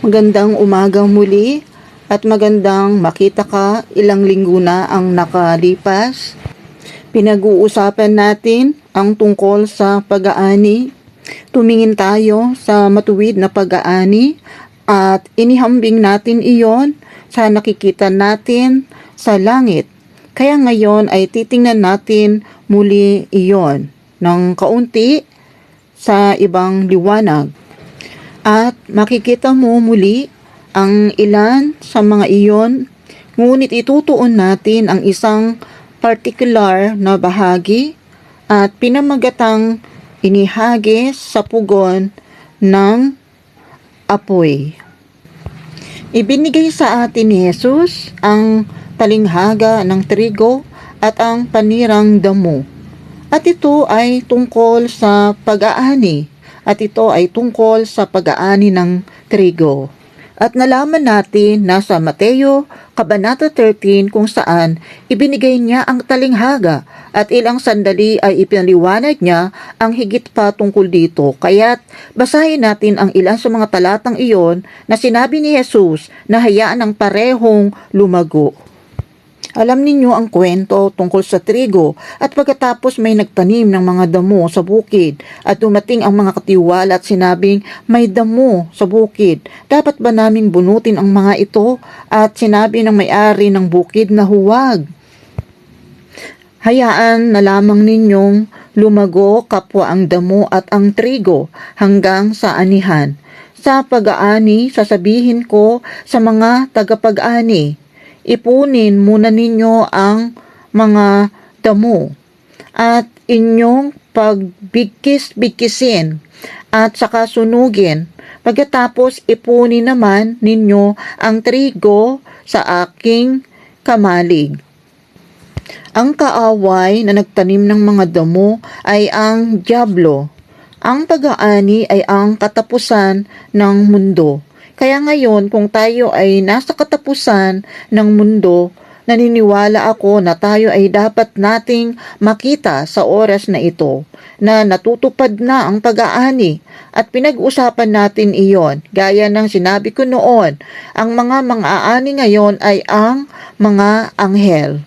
Magandang umaga muli at magandang makita ka. Ilang linggo na ang nakalipas. Pinag-uusapan natin ang tungkol sa pag-aani. Tumingin tayo sa matuwid na pag-aani at inihambing natin iyon sa nakikita natin sa langit. Kaya ngayon ay titingnan natin muli iyon ng kaunti sa ibang liwanag. At makikita mo muli ang ilan sa mga iyon, ngunit itutuon natin ang isang particular na bahagi at pinamagatang inihagis sa pugon ng apoy. Ibinigay sa atin ni Jesus ang talinghaga ng trigo at ang panirang damo. At ito ay tungkol sa pag-aani. At ito ay tungkol sa pag-aani ng trigo. At nalaman natin na sa Mateo, Kabanata 13 kung saan ibinigay niya ang talinghaga at ilang sandali ay ipinaliwanag niya ang higit pa tungkol dito. Kaya't basahin natin ang ilan sa mga talatang iyon na sinabi ni Jesus na hayaan ang parehong lumago. Alam ninyo ang kwento tungkol sa trigo at pagkatapos may nagtanim ng mga damo sa bukid at dumating ang mga katiwala at sinabing may damo sa bukid. Dapat ba naming bunutin ang mga ito? At sinabi ng may-ari ng bukid na huwag. Hayaan na lamang ninyong lumago kapwa ang damo at ang trigo hanggang sa anihan. Sa pag-aani, sasabihin ko sa mga tagapag-ani, ipunin muna ninyo ang mga damo at inyong pagbigkis-bigkisin at saka sunugin. Pagkatapos ipunin naman ninyo ang trigo sa aking kamalig. Ang kaaway na nagtanim ng mga damo ay ang dyablo. Ang pag-aani ay ang katapusan ng mundo. Kaya ngayon, kung tayo ay nasa katapusan ng mundo, naniniwala ako na tayo ay dapat nating makita sa oras na ito, na natutupad na ang pag-aani at pinag-usapan natin iyon. Gaya ng sinabi ko noon, ang mga mang-aani ngayon ay ang mga anghel.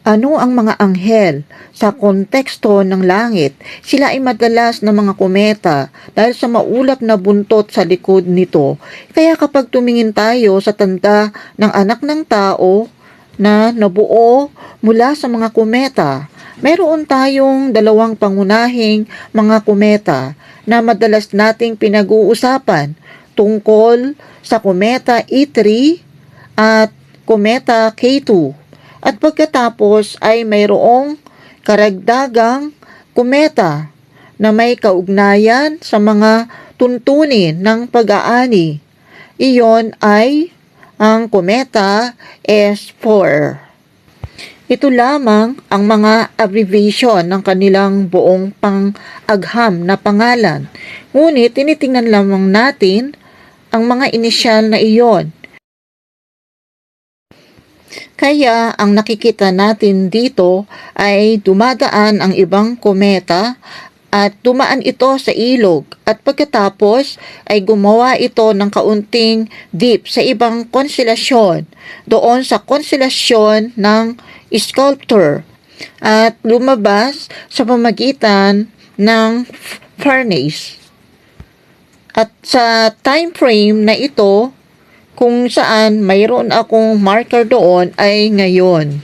Ano ang mga anghel? Sa konteksto ng langit, sila ay madalas na mga kometa dahil sa maulap na buntot sa likod nito. Kaya kapag tumingin tayo sa tanda ng anak ng tao na nabuo mula sa mga kometa, meron tayong dalawang pangunahing mga kometa na madalas nating pinag-uusapan tungkol sa kometa E3 at kometa K2. At pagkatapos ay mayroong karagdagang kometa na may kaugnayan sa mga tuntunin ng pag-aani. Iyon ay ang kometa S4. Ito lamang ang mga abbreviation ng kanilang buong pang-agham na pangalan. Ngunit tinitingnan lamang natin ang mga inisyal na iyon. Kaya ang nakikita natin dito ay dumadaan ang ibang kometa at dumaan ito sa ilog at pagkatapos ay gumawa ito ng kaunting dip sa ibang konstelasyon doon sa konstelasyon ng Sculptor at lumabas sa pamagitan ng furnace. At sa time frame na ito, kung saan mayroon akong marker doon ay ngayon.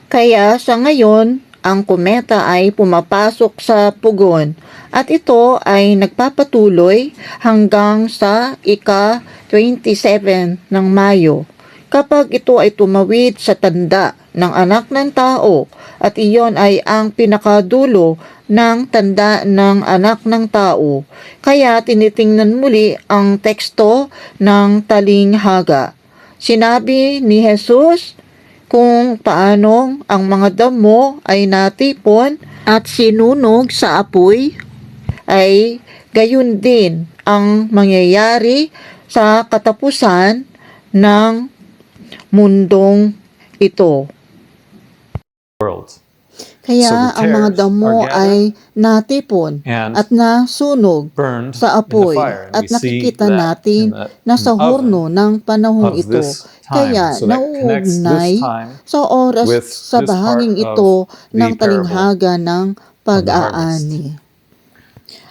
Kaya sa ngayon, ang kometa ay pumapasok sa pugon at ito ay nagpapatuloy hanggang sa ika-27 ng Mayo. Kapag ito ay tumawid sa tanda ng anak ng tao at iyon ay ang pinakadulo ng tanda ng anak ng tao. Kaya tinitingnan muli ang teksto ng talinghaga. Sinabi ni Jesus kung paanong ang mga damo ay natipon at sinunog sa apoy, ay gayon din ang mangyayari sa katapusan ng mundong ito. World. Kaya the ang mga tares damo are gathered ay natipon and at nasunog burned sa in the apoy fire. And at we see nakikita that natin na sa horno ng panahong of ito. this time. Kaya So that connects this nauugnay time sa oras with sa this bahaging part ito of ng the talinghaga ng pag-aani.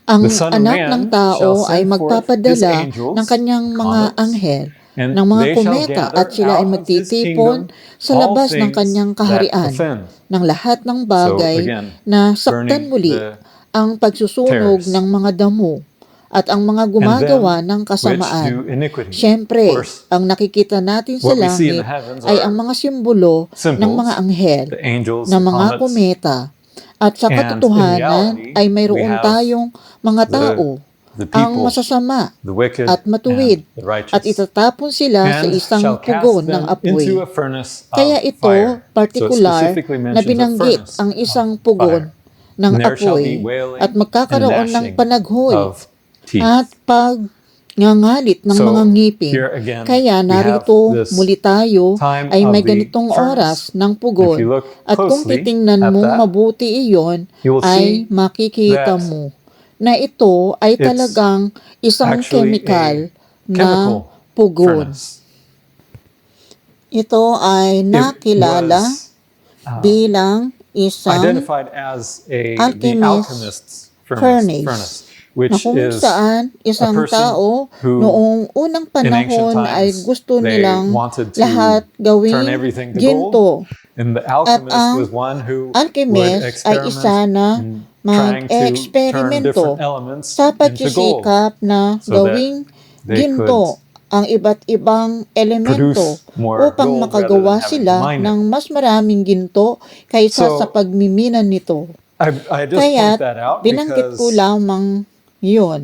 Ang The Son of anak ng Man tao shall ay send forth his magpapadala angels, ng kanyang mga comets, anghel and ng mga they shall kometa gather at sila ay out of his magtitipon kingdom sa all labas ng things kanyang that kaharian offend. ng lahat ng So bagay again, na saktan burning muli the ang pagsusunog tares ng mga damo at ang mga and gumagawa them ng which kasamaan. do iniquity. Of Siyempre, course, ang nakikita natin sa what we see in langit the heavens ay are ang mga simbolo ng symbols, mga anghel, the angels, ng the mga comets, kometa. At sa and in katotohanan reality, ay we mayroon have tayong mga tao, the ang people, masasama the wicked, at matuwid, and the righteous, at itatapon sila sa and isang shall cast pugon ng them apoy. into a furnace of Kaya ito, fire. So it partikular specifically na mentions a binanggit furnace ang of isang pugon fire. ng And there shall be apoy wailing at magkakaroon and ng gnashing panaghoy of teeth. at pagngangalit ng So, mga ngipin. here again, Kaya we have narito this muli tayo time ay of may the ganitong furnace. oras ng If pugon. you look At kung closely titingnan at mong that, mabuti iyon, you will ay see makikita that mo na ito ay it's talagang isang actually chemical a na chemical pugon. furnace. Ito ay It nakilala was bilang isang identified as the alchemist's alchemist's furnace, furnace, which na kung is saan isang person tao who, noong unang in ancient panahon ay times, gusto they nilang wanted to lahat turn gawing everything to ginto. And the At alchemist ang was one who would alchemist ay isa experiment na in trying to turn mag-eksperimento different elements sa into gold, pagsisikap na so that gawing they ginto ang iba't ibang elemento produce more upang gold rather makagawa than having to sila mine it. ng mas maraming ginto kaysa So, sa pagmiminan nito. I just Kaya point that out binanggit ko because lamang yun.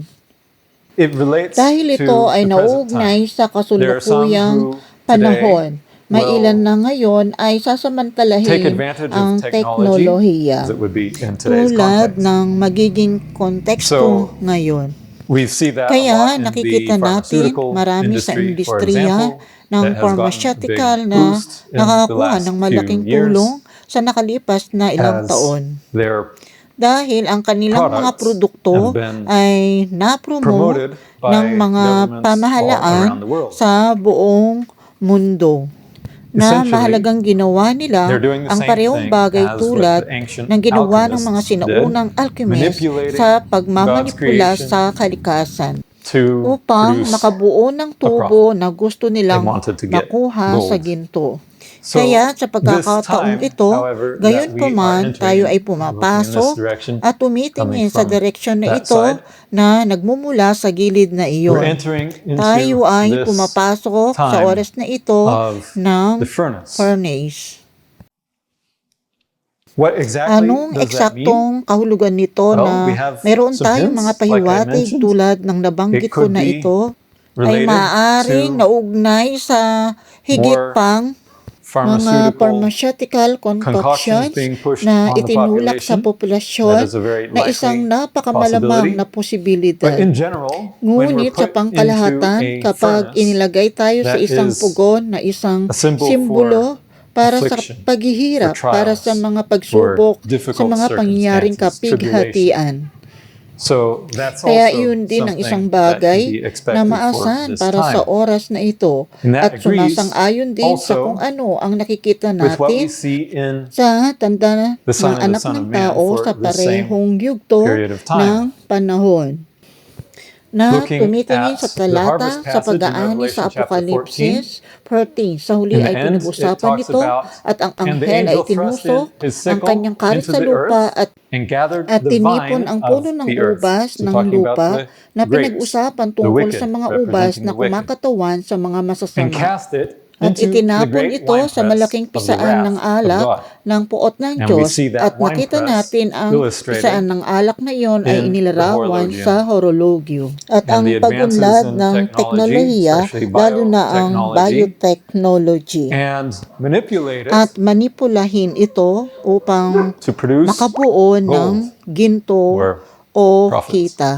it relates Dahil ito to ay the present nauugnay time. sa There are some kasulukuyang who panahon. May will ilan na ngayon ay take sasamantalahin advantage ang of technology, teknolohiya as it would be in today's tulad context. ng magiging konteksto So, ngayon. We see that a lot Kaya in nakikita the natin pharmaceutical marami sa industry, for industriya example, ng that has gotten a pharmaceutical big na boost in the nakakakuha last ng few malaking years tulong sa nakalipas na ilang as taon. their Dahil ang kanilang mga products produkto have been ay napromote promoted by ng mga governments all pamahalaan around the world. sa buong mundo na Essentially, mahalagang ginawa nila they're doing the ang same parehong thing bagay as what tulad the ancient ng ginawa ng mga alchemists sinaunang did, alchemist manipulating sa God's pagmamanipula creation sa kalikasan to upang produce makabuo ng tubo na gusto nilang They wanted to get makuha sa gold. ginto. So, Kaya sa this pagkakataong time, ito, however, gayon that we pa are man entering tayo ay in, looking in this pumapasok direction, at tumitingin coming sa from direksyon na that ito side, na nagmumula sa gilid na we're iyon. entering into Tayo ay this pumapasok sa time oras na ito of ng the furnace. furnace. What exactly Anong does that mean? eksaktong kahulugan nito Well, na we have meron some tayong hints, mga like I pahiwatig mentioned. tulad ng nabanggit It ko could na be ito ay related maaaring to naugnay sa higit more pang mga pharmaceutical concoctions concoctions being pushed na on the itinulak sa population. populasyon That is a very na isang likely napakamalamang na But posibilidad. in general, when we're Ngunit sa put pangkalahatan, into a kapag furnace, inilagay tayo sa that isang is pugon na isang a symbol simbolo para sa affliction, paghihirap, for para sa trials, mga pagsubok, for difficult sa mga pangyayaring circumstances, kapighatian. So that's Kaya also iyon din ang isang something that can bagay be expected na for maasahan this para sa time. oras na ito And that at agrees sumasang-ayon din sa also kung ano ang nakikita with what natin we see in sa tanda the Son ng of the anak Son ng of Man tao for sa the same parehong yugto period of time. ng panahon. Na Looking tumitingin at sa the talata harvest sa passage in pag-aani sa Revelation chapter Apokalipsis 14. Sa huli In the ay end, it pinag-usapan talks nito about, at ang "And the anghel ay angel thrust in tinusok his ang sickle kanyang karit into sa the lupa earth and gathered at the tinipon vine ang of puno ng the earth." ubas So ng talking about lupa the na grapes, pinag-usapan the tungkol wicked, sa mga ubas representing na the wicked, kumakatawan sa mga and masasama. cast it At into the itinapon great ito sa malaking winepress of the pisaan ng wrath of alak God. ng puot ng And we Diyos see that at nakita winepress natin ang illustrated pisaan ng alak na iyon ay in the inilarawan horologium. sa horologyo. At And ang the advances pagunlad in ng technology, teknolohiya, especially lalo na ang biotechnology, and manipulate it at manipulahin ito upang to produce makabuo ng gold ginto or o profits. kita.